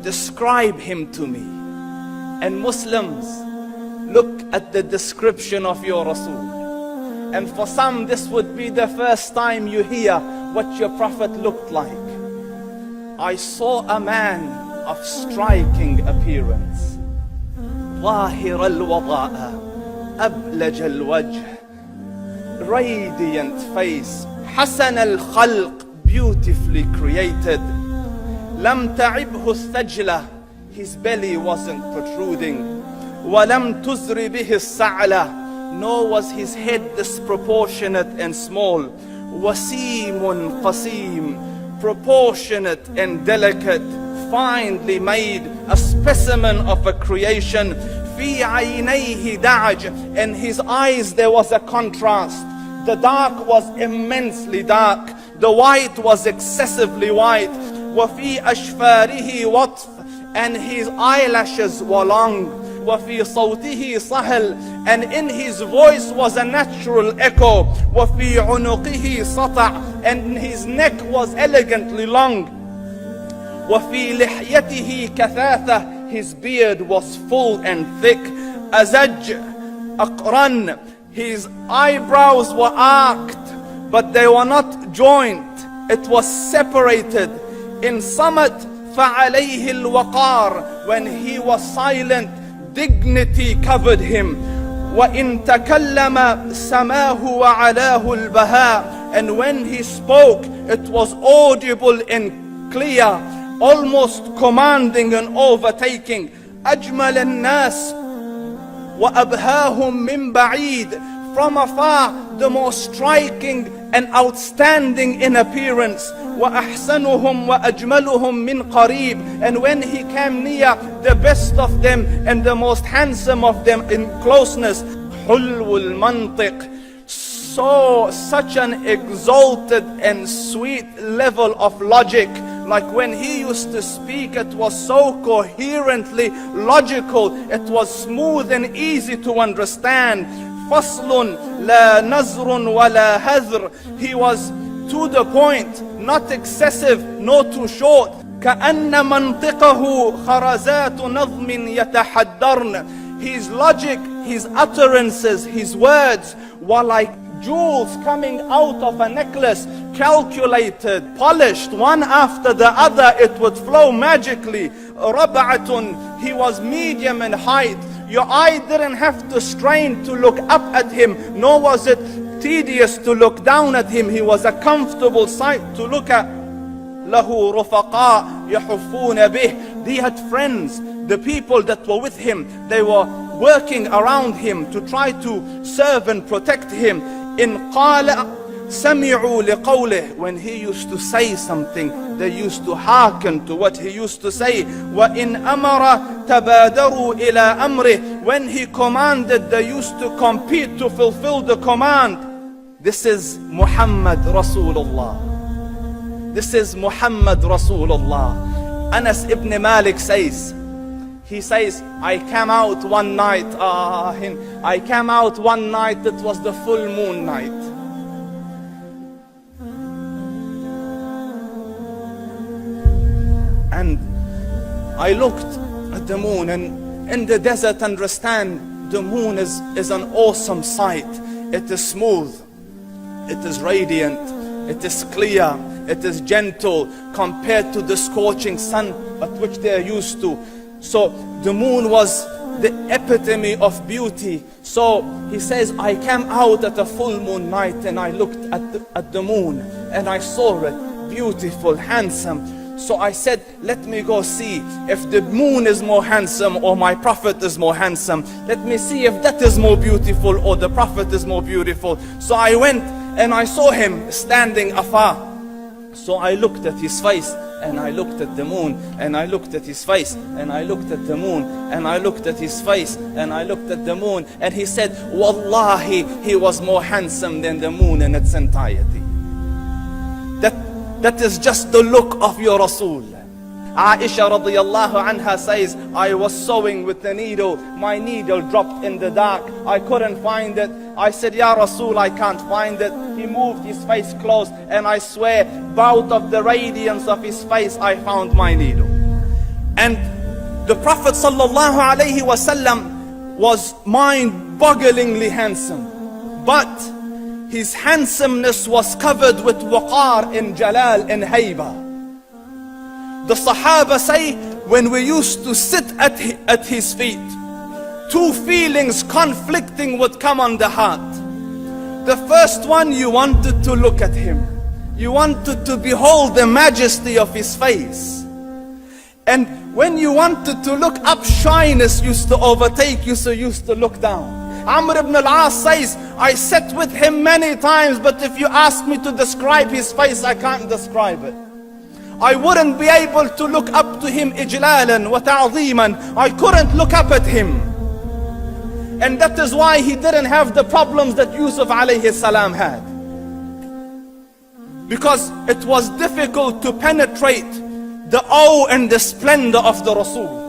describe him to me. And Muslims, look at the description of your Rasul. And for some, this would be the first time you hear what your Prophet looked like. I saw a man of striking appearance. ظاهر الوضاء أبلج الوجه, radiant face, حسن الخلق, beautifully created. لم تعبه الثجلة, his belly wasn't protruding. ولم تزر به السعلة, nor was his head disproportionate and small. وسيم قسيم, proportionate and delicate, finely made, a specimen of a creation. في عينيه دعج, in his eyes there was a contrast. The dark was immensely dark, the white was excessively white. وفي أشفاره وطف, and his eyelashes were long. وفي صوته صهل, and in his voice was a natural echo. وفي عنقه سطع, and his neck was elegantly long. وفي لحيته كثاثة, his beard was full and thick. أزج أقرن, his eyebrows were arched, but they were not joined. It was separated. In Samat فعليه الوقار, when he was silent, dignity covered him. وإن تكلم سماه وعلاه البهاء, and when he spoke, it was audible and clear, almost commanding and overtaking. أجمل الناس وأبهاهم من بعيد, from afar the most striking and outstanding in appearance. وأحسنهم وأجملهم من قريب, and when he came near, the best of them and the most handsome of them in closeness. حلو المنطق, such an exalted and sweet level of logic. Like when he used to speak, it was so coherently logical, it was smooth and easy to understand. فصل لا نزر ولا هذر, he was to the point, not excessive nor too short. كأن منطقه خرزات نظم يتحدرن, his logic, his utterances, his words were like jewels coming out of a necklace, calculated, polished, one after the other, it would flow magically. ربعة, he was medium in height. Your eye didn't have to strain to look up at him, nor was it tedious to look down at him. He was a comfortable sight to look at. له رفقاء يحفون به, he had friends, the people that were with him, they were working around him to try to serve and protect him. إن قال سمعوا لقوله, when he used to say something, they used to hearken to what he used to say. وإن أمر تبادروا إلى أمره, when he commanded, they used to compete to fulfill the command. This is Muhammad Rasulullah. This is Muhammad Rasulullah. Anas ibn Malik says, he says, I came out one night, it was the full moon night. And I looked at the moon, and in the desert, understand, the moon is an awesome sight. It is smooth, it is radiant, it is clear, it is gentle compared to the scorching sun at which they are used to. So the moon was the epitome of beauty. So he says, I came out at a full moon night and I looked at the moon and I saw it, beautiful, handsome. So I said, let me go see if the moon is more handsome or my Prophet is more handsome. Let me see if that is more beautiful or the Prophet is more beautiful. So I went and I saw him standing afar. So I looked at his face and I looked at the moon and I looked at his face and I looked at the moon and I looked at his face and I looked at the moon, and he said, Wallahi, he was more handsome than the moon in its entirety. That is just the look of your Rasul. Aisha radiyallahu anha says, I was sewing with the needle. My needle dropped in the dark. I couldn't find it. I said, Ya Rasul, I can't find it. He moved his face close, and I swear, out of the radiance of his face, I found my needle. And the Prophet sallallahu alaihi wasallam was mind-bogglingly handsome, but his handsomeness was covered with waqar and jalal and hayba. The Sahaba say, when we used to sit at his feet, two feelings conflicting would come on the heart. The first one, you wanted to look at him. You wanted to behold the majesty of his face. And when you wanted to look up, shyness used to overtake you, so you used to look down. Amr ibn al-As says, I sat with him many times, but if you ask me to describe his face, I can't describe it. I wouldn't be able to look up to him ijlalan wa ta'ziman. I couldn't look up at him. And that is why he didn't have the problems that Yusuf alayhi salam had. Because it was difficult to penetrate the awe and the splendor of the Rasul.